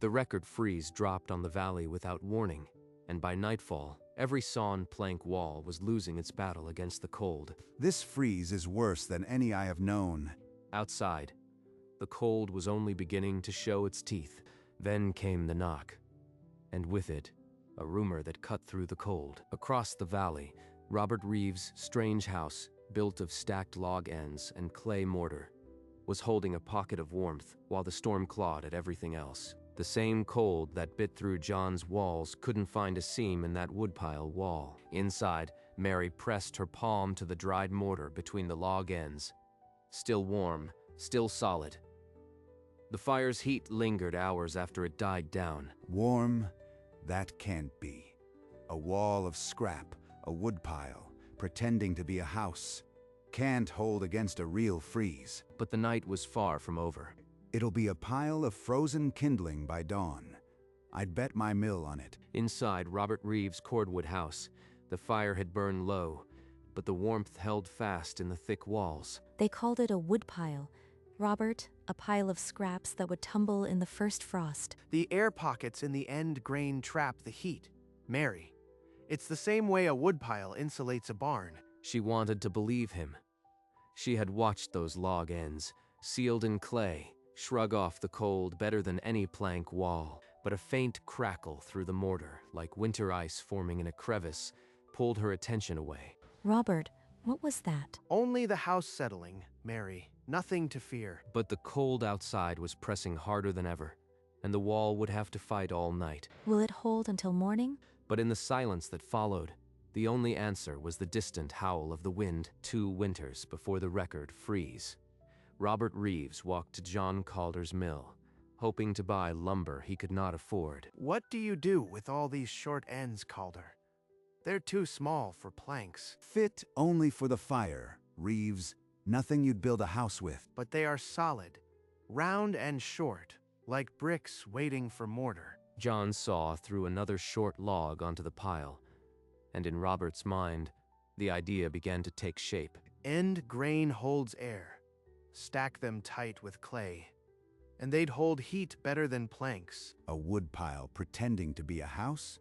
The record freeze dropped on the valley without warning, and by nightfall, every sawn plank wall was losing its battle against the cold. This freeze is worse than any I have known. Outside, the cold was only beginning to show its teeth. Then came the knock, and with it, a rumor that cut through the cold. Across the valley, Robert Reeves' strange house, built of stacked log ends and clay mortar, was holding a pocket of warmth while the storm clawed at everything else. The same cold that bit through John's walls couldn't find a seam in that woodpile wall. Inside, Mary pressed her palm to the dried mortar between the log ends. Still warm, still solid. The fire's heat lingered hours after it died down. Warm? That can't be. A wall of scrap, a woodpile, pretending to be a house. Can't hold against a real freeze. But the night was far from over. It'll be a pile of frozen kindling by dawn. I'd bet my mill on it. Inside Robert Reeves' cordwood house, the fire had burned low, but the warmth held fast in the thick walls. They called it a woodpile. Robert, a pile of scraps that would tumble in the first frost. The air pockets in the end grain trap the heat. Mary, it's the same way a woodpile insulates a barn. She wanted to believe him. She had watched those log ends, sealed in clay, shrug off the cold better than any plank wall. But a faint crackle through the mortar, like winter ice forming in a crevice, pulled her attention away. Robert, what was that? Only the house settling, Mary. Nothing to fear. But the cold outside was pressing harder than ever, and the wall would have to fight all night. Will it hold until morning? But in the silence that followed, the only answer was the distant howl of the wind 2 winters before the record freeze. Robert Reeves walked to John Calder's mill, hoping to buy lumber he could not afford. What do you do with all these short ends, Calder? They're too small for planks. Fit only for the fire, Reeves. Nothing you'd build a house with. But they are solid, round and short, like bricks waiting for mortar. John saw through another short log onto the pile, and in Robert's mind, the idea began to take shape. End grain holds air. Stack them tight with clay, and they'd hold heat better than planks. A woodpile pretending to be a house?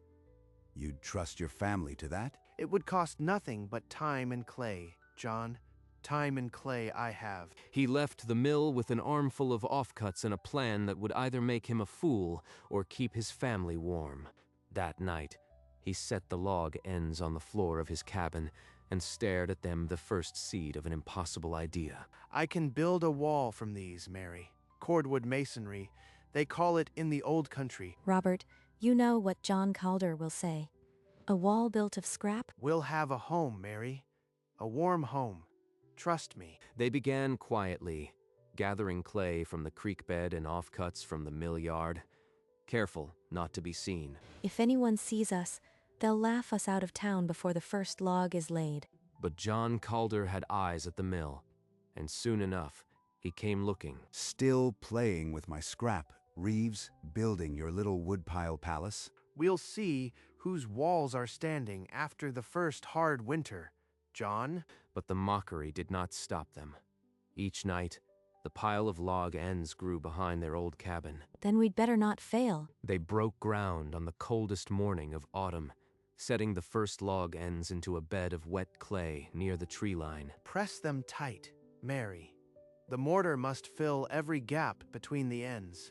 You'd trust your family to that? It would cost nothing but time and clay, John. Time and clay I have. He left the mill with an armful of offcuts and a plan that would either make him a fool or keep his family warm. That night, he set the log ends on the floor of his cabin and stared at them, the first seed of an impossible idea. I can build a wall from these, Mary. Cordwood masonry. They call it in the old country. Robert, you know what John Calder will say. A wall built of scrap? We'll have a home, Mary. A warm home. Trust me. They began quietly, gathering clay from the creek bed and offcuts from the mill yard, careful not to be seen. If anyone sees us, they'll laugh us out of town before the first log is laid. But John Calder had eyes at the mill, and soon enough, he came looking. Still playing with my scrap, Reeves, building your little woodpile palace? We'll see whose walls are standing after the first hard winter, John. But the mockery did not stop them. Each night, the pile of log ends grew behind their old cabin. Then we'd better not fail. They broke ground on the coldest morning of autumn, setting the first log ends into a bed of wet clay near the tree line. Press them tight, Mary. The mortar must fill every gap between the ends.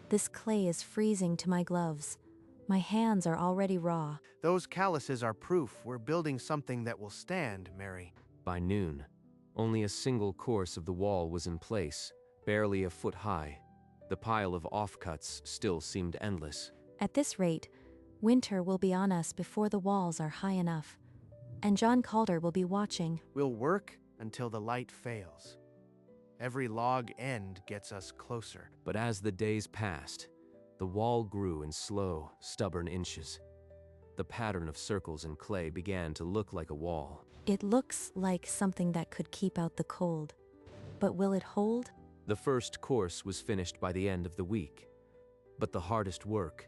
This clay is freezing to my gloves. My hands are already raw. Those calluses are proof we're building something that will stand, Mary. By noon, only a single course of the wall was in place, barely a foot high. The pile of offcuts still seemed endless. At this rate, winter will be on us before the walls are high enough. And John Calder will be watching. We'll work until the light fails. Every log end gets us closer. But as the days passed, the wall grew in slow, stubborn inches. The pattern of circles in clay began to look like a wall. It looks like something that could keep out the cold. But will it hold? The first course was finished by the end of the week. But the hardest work,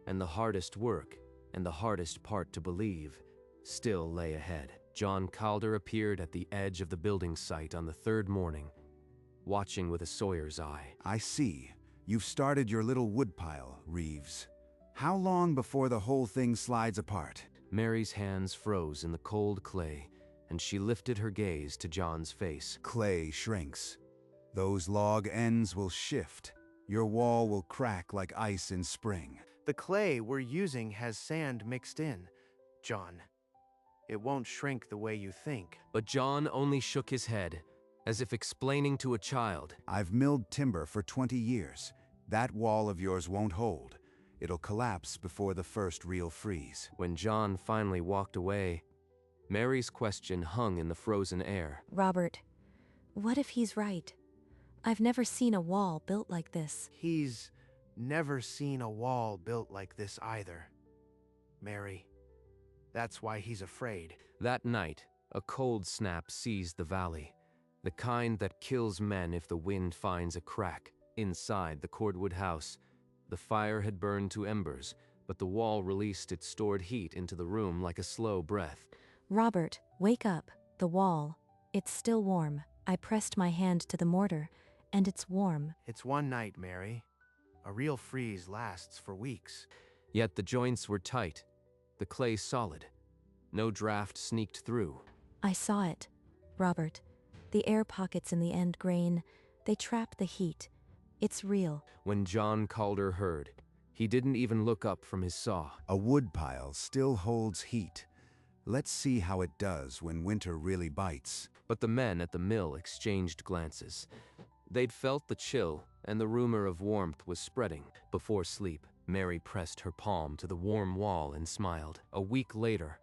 and the hardest work, and the hardest part to believe, still lay ahead. John Calder appeared at the edge of the building site on the third morning, watching with a sawyer's eye. I see. You've started your little woodpile, Reeves. How long before the whole thing slides apart? Mary's hands froze in the cold clay, and she lifted her gaze to John's face. Clay shrinks. Those log ends will shift. Your wall will crack like ice in spring. The clay we're using has sand mixed in, John. It won't shrink the way you think. But John only shook his head, as if explaining to a child. I've milled timber for 20 years. That wall of yours won't hold. It'll collapse before the first real freeze. When John finally walked away, Mary's question hung in the frozen air. Robert, what if he's right? I've never seen a wall built like this. He's never seen a wall built like this either, Mary. That's why he's afraid. That night, a cold snap seized the valley, the kind that kills men if the wind finds a crack inside the cordwood house. The fire had burned to embers, but the wall released its stored heat into the room like a slow breath. Robert, wake up. The wall. It's still warm. I pressed my hand to the mortar, and it's warm. It's one night, Mary. A real freeze lasts for weeks. Yet the joints were tight, the clay solid. No draft sneaked through. I saw it. Robert, the air pockets in the end grain, they trap the heat. It's real. When John Calder heard, he didn't even look up from his saw. A woodpile still holds heat. Let's see how it does when winter really bites. But the men at the mill exchanged glances. They'd felt the chill, and the rumor of warmth was spreading. Before sleep, Mary pressed her palm to the warm wall and smiled. A week later,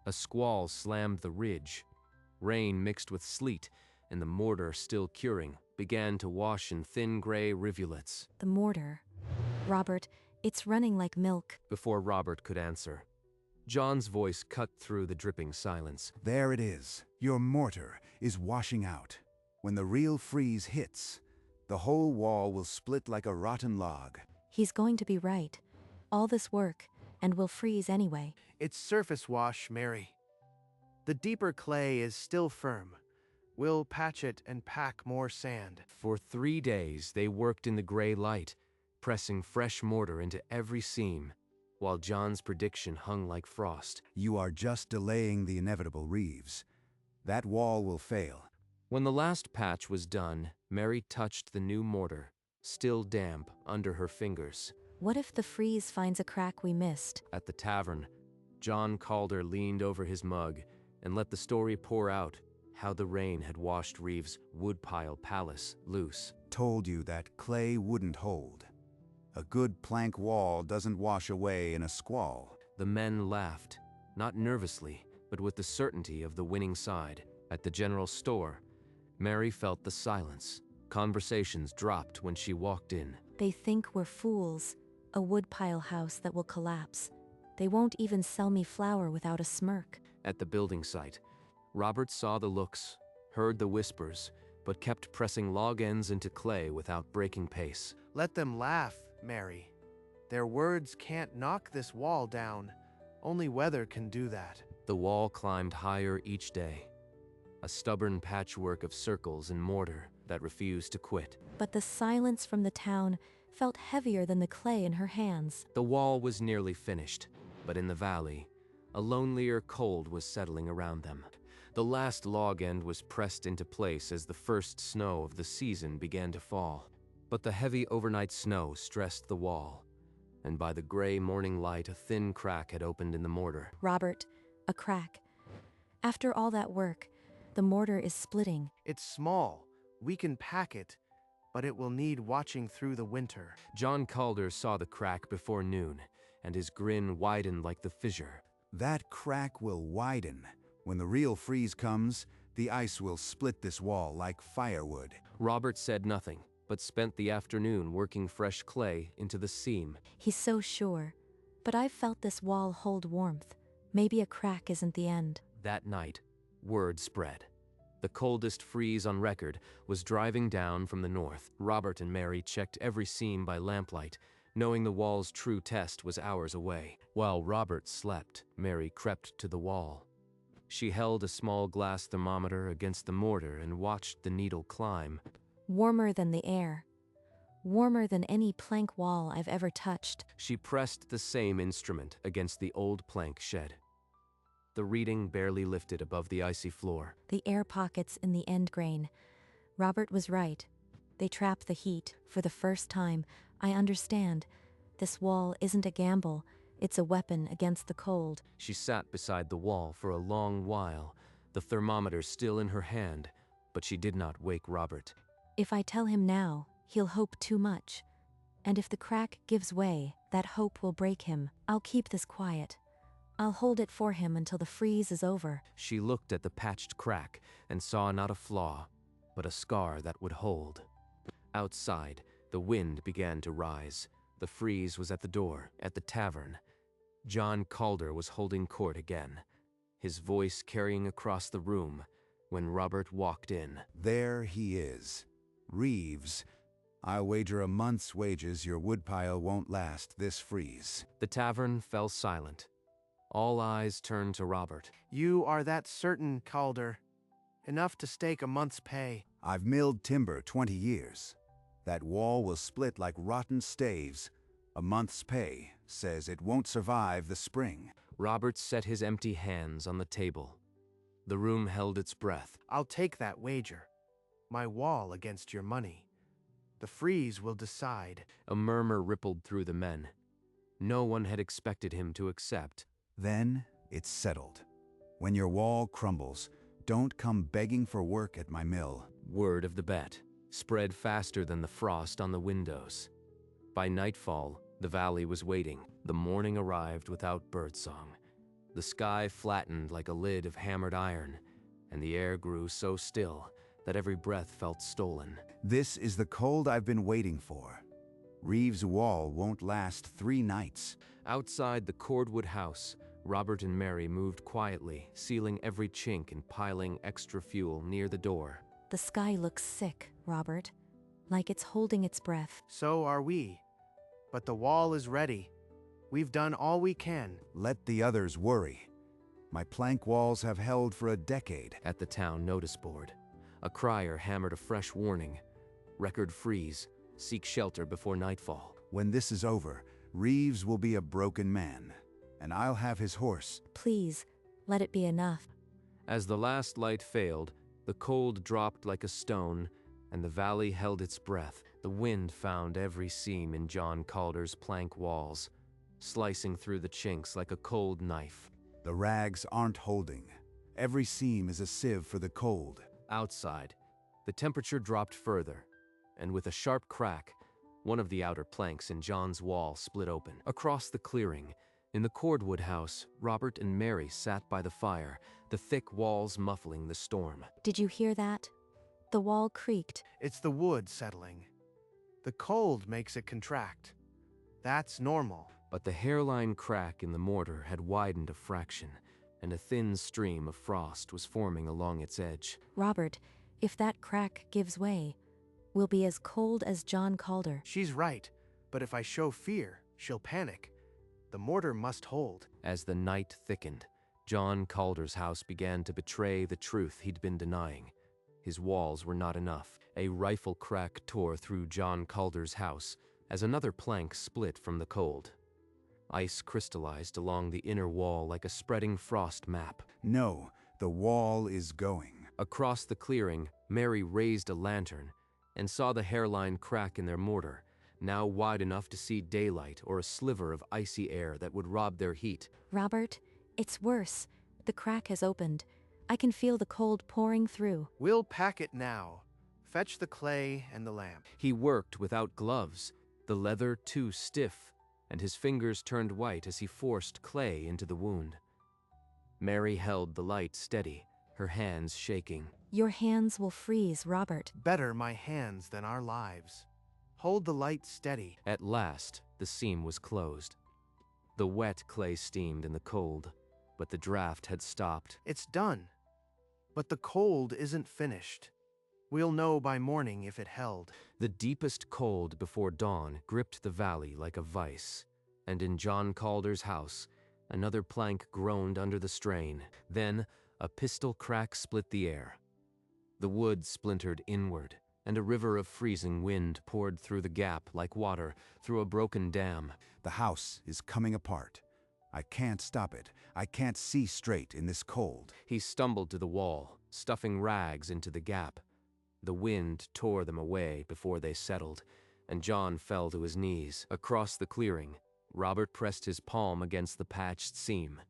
a squall slammed the ridge. Rain mixed with sleet, and the mortar, still curing, began to wash in thin gray rivulets. The mortar. Robert, it's running like milk. Before Robert could answer, John's voice cut through the dripping silence. There it is. Your mortar is washing out. When the real freeze hits, the whole wall will split like a rotten log. He's going to be right. All this work, and we'll freeze anyway. It's surface wash, Mary. The deeper clay is still firm. We'll patch it and pack more sand. For 3 days, they worked in the gray light, pressing fresh mortar into every seam, while John's prediction hung like frost. You are just delaying the inevitable, Reeves. That wall will fail. When the last patch was done, Mary touched the new mortar, still damp under her fingers. What if the freeze finds a crack we missed? At the tavern, John Calder leaned over his mug and let the story pour out, how the rain had washed Reeves' woodpile palace loose. Told you that clay wouldn't hold. A good plank wall doesn't wash away in a squall. The men laughed, not nervously, but with the certainty of the winning side. At the general store, Mary felt the silence. Conversations dropped when she walked in. They think we're fools. A woodpile house that will collapse. They won't even sell me flour without a smirk. At the building site, Robert saw the looks, heard the whispers, but kept pressing log ends into clay without breaking pace. Let them laugh, Mary. Their words can't knock this wall down. Only weather can do that. The wall climbed higher each day, a stubborn patchwork of circles and mortar that refused to quit. But the silence from the town felt heavier than the clay in her hands. The wall was nearly finished, but in the valley, a lonelier cold was settling around them. The last log end was pressed into place as the first snow of the season began to fall. But the heavy overnight snow stressed the wall, and by the gray morning light a thin crack had opened in the mortar. Robert, a crack. After all that work, the mortar is splitting. It's small. We can pack it, but it will need watching through the winter. John Calder saw the crack before noon, and his grin widened like the fissure. That crack will widen. When the real freeze comes, the ice will split this wall like firewood. Robert said nothing, but spent the afternoon working fresh clay into the seam. He's so sure. But I've felt this wall hold warmth. Maybe a crack isn't the end. That night, word spread. The coldest freeze on record was driving down from the north. Robert and Mary checked every seam by lamplight, knowing the wall's true test was hours away. While Robert slept, Mary crept to the wall. She held a small glass thermometer against the mortar and watched the needle climb. Warmer than the air. warmer than any plank wall I've ever touched. She pressed the same instrument against the old plank shed. The reading barely lifted above the icy floor. The air pockets in the end grain. Robert was right. They trap the heat. For the first time, I understand. This wall isn't a gamble. It's a weapon against the cold. She sat beside the wall for a long while, the thermometer still in her hand, but she did not wake Robert. If I tell him now, he'll hope too much. And if the crack gives way, that hope will break him. I'll keep this quiet. I'll hold it for him until the freeze is over. She looked at the patched crack and saw not a flaw, but a scar that would hold. Outside, the wind began to rise. The freeze was at the door, at the tavern. John Calder was holding court again, his voice carrying across the room when Robert walked in. There he is. Reeves, I'll wager a month's wages your woodpile won't last this freeze. The tavern fell silent. All eyes turned to Robert. You are that certain, Calder. Enough to stake a month's pay. I've milled timber 20 years. That wall will split like rotten staves. A month's pay says it won't survive the spring. Robert set his empty hands on the table. The room held its breath. I'll take that wager. My wall against your money. The freeze will decide. A murmur rippled through the men. No one had expected him to accept. Then it's settled. When your wall crumbles, don't come begging for work at my mill. Word of the bet spread faster than the frost on the windows. By nightfall, the valley was waiting. The morning arrived without birdsong. The sky flattened like a lid of hammered iron, and the air grew so still that every breath felt stolen. This is the cold I've been waiting for. Reeves' wall won't last 3 nights. Outside the cordwood house, Robert and Mary moved quietly, sealing every chink and piling extra fuel near the door. The sky looks sick, Robert, like it's holding its breath. So are we. But the wall is ready. We've done all we can. Let the others worry. My plank walls have held for a decade. At the town notice board, a crier hammered a fresh warning. Record freeze. Seek shelter before nightfall. When this is over, Reeves will be a broken man, and I'll have his horse. Please, let it be enough. As the last light failed, the cold dropped like a stone, and the valley held its breath. The wind found every seam in John Calder's plank walls, slicing through the chinks like a cold knife. The rags aren't holding. Every seam is a sieve for the cold. Outside, the temperature dropped further, and with a sharp crack, one of the outer planks in John's wall split open. Across the clearing, in the cordwood house, Robert and Mary sat by the fire, the thick walls muffling the storm. Did you hear that? The wall creaked. It's the wood settling. The cold makes it contract. That's normal. But the hairline crack in the mortar had widened a fraction, and a thin stream of frost was forming along its edge. Robert, if that crack gives way, we'll be as cold as John Calder. She's right, but if I show fear, she'll panic. The mortar must hold. As the night thickened, John Calder's house began to betray the truth he'd been denying. His walls were not enough. A rifle crack tore through John Calder's house as another plank split from the cold. Ice crystallized along the inner wall like a spreading frost map. No, the wall is going. Across the clearing, Mary raised a lantern and saw the hairline crack in their mortar, now wide enough to see daylight or a sliver of icy air that would rob their heat. Robert, it's worse. The crack has opened. I can feel the cold pouring through. We'll pack it now. Fetch the clay and the lamp. He worked without gloves, the leather too stiff, and his fingers turned white as he forced clay into the wound. Mary held the light steady, her hands shaking. Your hands will freeze, Robert. Better my hands than our lives. Hold the light steady. At last, the seam was closed. The wet clay steamed in the cold, but the draft had stopped. It's done. But the cold isn't finished. We'll know by morning if it held. The deepest cold before dawn gripped the valley like a vice, and in John Calder's house, another plank groaned under the strain. Then, a pistol crack split the air. The wood splintered inward, and a river of freezing wind poured through the gap like water through a broken dam. The house is coming apart. I can't stop it. I can't see straight in this cold. He stumbled to the wall, stuffing rags into the gap. The wind tore them away before they settled, and John fell to his knees. Across the clearing, Robert pressed his palm against the patched seam.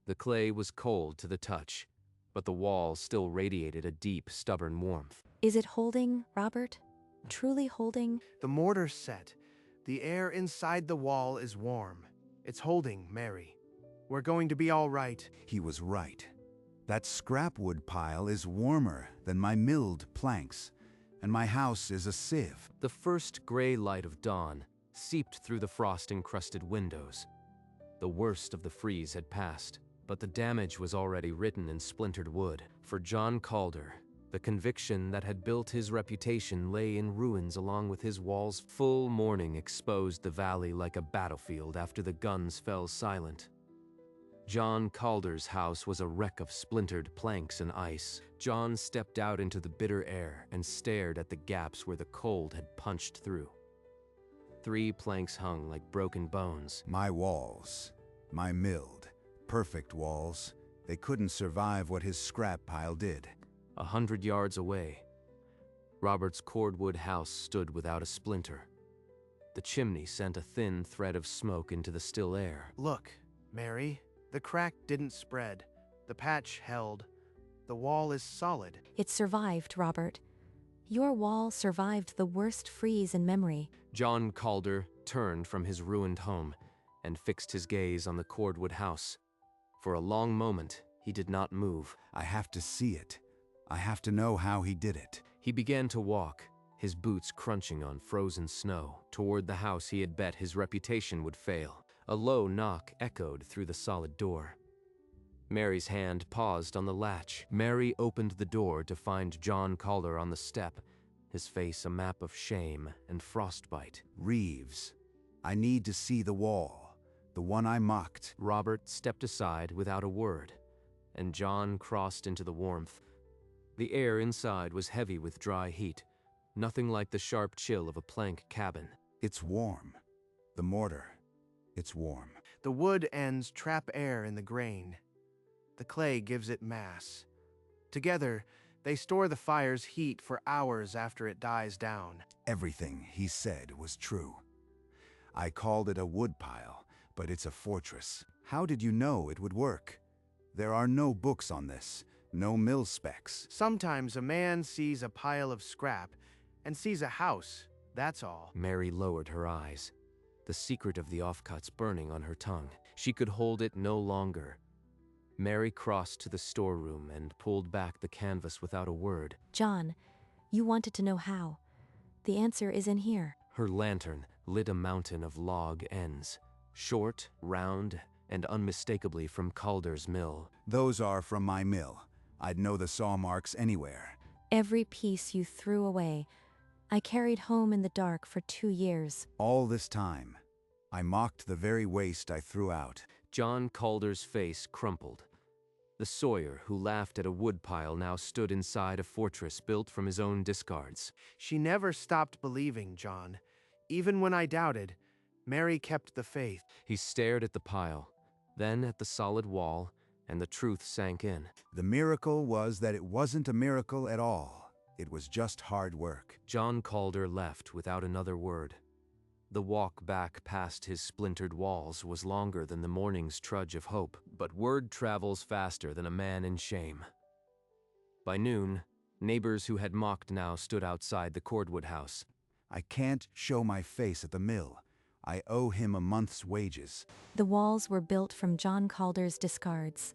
The clay was cold to the touch, but the wall still radiated a deep, stubborn warmth. Is it holding, Robert? Truly holding? The mortar's set. The air inside the wall is warm. It's holding, Mary. We're going to be all right. He was right. That scrap wood pile is warmer than my milled planks, and my house is a sieve. The first gray light of dawn seeped through the frost-encrusted windows. The worst of the freeze had passed, but the damage was already written in splintered wood. For John Calder, the conviction that had built his reputation lay in ruins along with his walls. Full morning exposed the valley like a battlefield after the guns fell silent. John Calder's house was a wreck of splintered planks and ice. John stepped out into the bitter air and stared at the gaps where the cold had punched through. 3 planks hung like broken bones. My walls, my milled, perfect walls, they couldn't survive what his scrap pile did. 100 yards away, Robert's cordwood house stood without a splinter. The chimney sent a thin thread of smoke into the still air. Look, Mary, the crack didn't spread. The patch held. The wall is solid. It survived, Robert. Your wall survived the worst freeze in memory. John Calder turned from his ruined home and fixed his gaze on the cordwood house. For a long moment, he did not move. I have to see it. I have to know how he did it. He began to walk, his boots crunching on frozen snow, toward the house he had bet his reputation would fail. A low knock echoed through the solid door. Mary's hand paused on the latch. Mary opened the door to find John Calder on the step, his face a map of shame and frostbite. Reeves, I need to see the wall, the one I mocked. Robert stepped aside without a word, and John crossed into the warmth. The air inside was heavy with dry heat, nothing like the sharp chill of a plank cabin. It's warm. The mortar, it's warm. The wood ends trap air in the grain. The clay gives it mass. Together, they store the fire's heat for hours after it dies down. Everything he said was true. I called it a wood pile, but it's a fortress. How did you know it would work? There are no books on this, no mill specs. Sometimes a man sees a pile of scrap and sees a house, that's all. Mary lowered her eyes, the secret of the offcuts burning on her tongue. She could hold it no longer. Mary crossed to the storeroom and pulled back the canvas without a word. John, you wanted to know how. The answer is in here. Her lantern lit a mountain of log ends, short, round, and unmistakably from Calder's mill. Those are from my mill. I'd know the saw marks anywhere. Every piece you threw away, I carried home in the dark for 2 years. All this time, I mocked the very waste I threw out. John Calder's face crumpled. The sawyer who laughed at a woodpile now stood inside a fortress built from his own discards. She never stopped believing, John. Even when I doubted, Mary kept the faith. He stared at the pile, then at the solid wall, and the truth sank in. The miracle was that it wasn't a miracle at all. It was just hard work. John Calder left without another word. The walk back past his splintered walls was longer than the morning's trudge of hope, but word travels faster than a man in shame. By noon, neighbors who had mocked now stood outside the cordwood house. I can't show my face at the mill. I owe him a month's wages. The walls were built from John Calder's discards.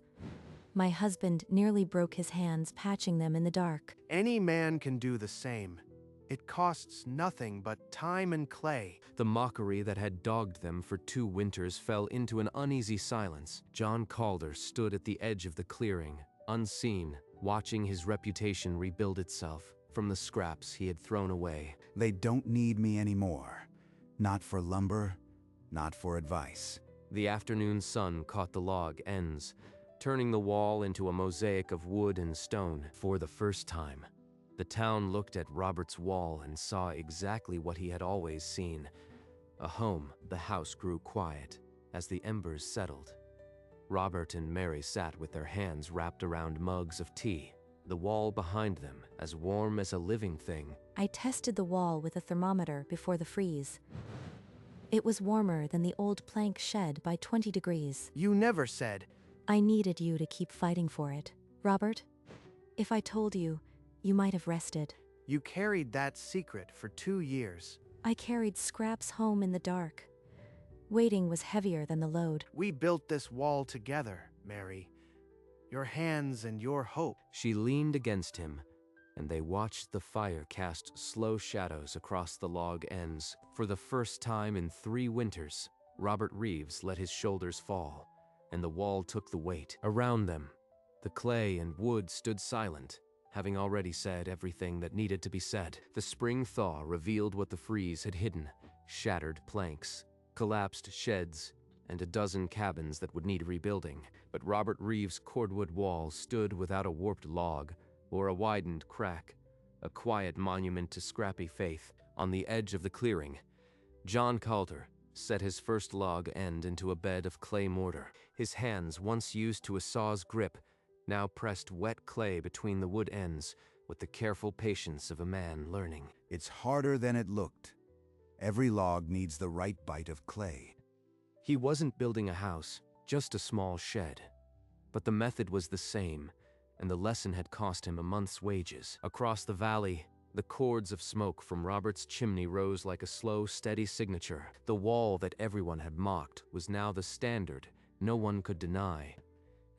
My husband nearly broke his hands patching them in the dark. Any man can do the same. It costs nothing but time and clay. The mockery that had dogged them for 2 winters fell into an uneasy silence. John Calder stood at the edge of the clearing, unseen, watching his reputation rebuild itself from the scraps he had thrown away. They don't need me anymore. Not for lumber, not for advice. The afternoon sun caught the log ends, turning the wall into a mosaic of wood and stone. For the first time, The town looked at Robert's wall and saw exactly what he had always seen. A home. The house grew quiet as the embers settled. Robert and Mary sat with their hands wrapped around mugs of tea, the wall behind them as warm as a living thing. I tested the wall with a thermometer before the freeze. It was warmer than the old plank shed by 20 degrees. You never said. I needed you to keep fighting for it. Robert, if I told you, you might have rested. You carried that secret for 2 years. I carried scraps home in the dark. Waiting was heavier than the load. We built this wall together, Mary. Your hands and your hope. She leaned against him, and they watched the fire cast slow shadows across the log ends. For the first time in 3 winters, Robert Reeves let his shoulders fall, and the wall took the weight. Around them, the clay and wood stood silent, having already said everything that needed to be said. The spring thaw revealed what the freeze had hidden: shattered planks, collapsed sheds, and a dozen cabins that would need rebuilding. But Robert Reeves' cordwood wall stood without a warped log or a widened crack, a quiet monument to scrappy faith. On the edge of the clearing, John Calder set his first log end into a bed of clay mortar. His hands, once used to a saw's grip, now pressed wet clay between the wood ends with the careful patience of a man learning. It's harder than it looked. Every log needs the right bite of clay. He wasn't building a house, just a small shed. But the method was the same, and the lesson had cost him a month's wages. Across the valley, the cords of smoke from Robert's chimney rose like a slow, steady signature. The wall that everyone had mocked was now the standard no one could deny.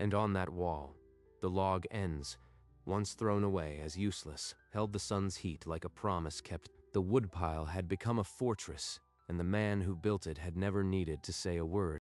And on that wall, the log ends, once thrown away as useless, held the sun's heat like a promise kept. The woodpile had become a fortress, and the man who built it had never needed to say a word.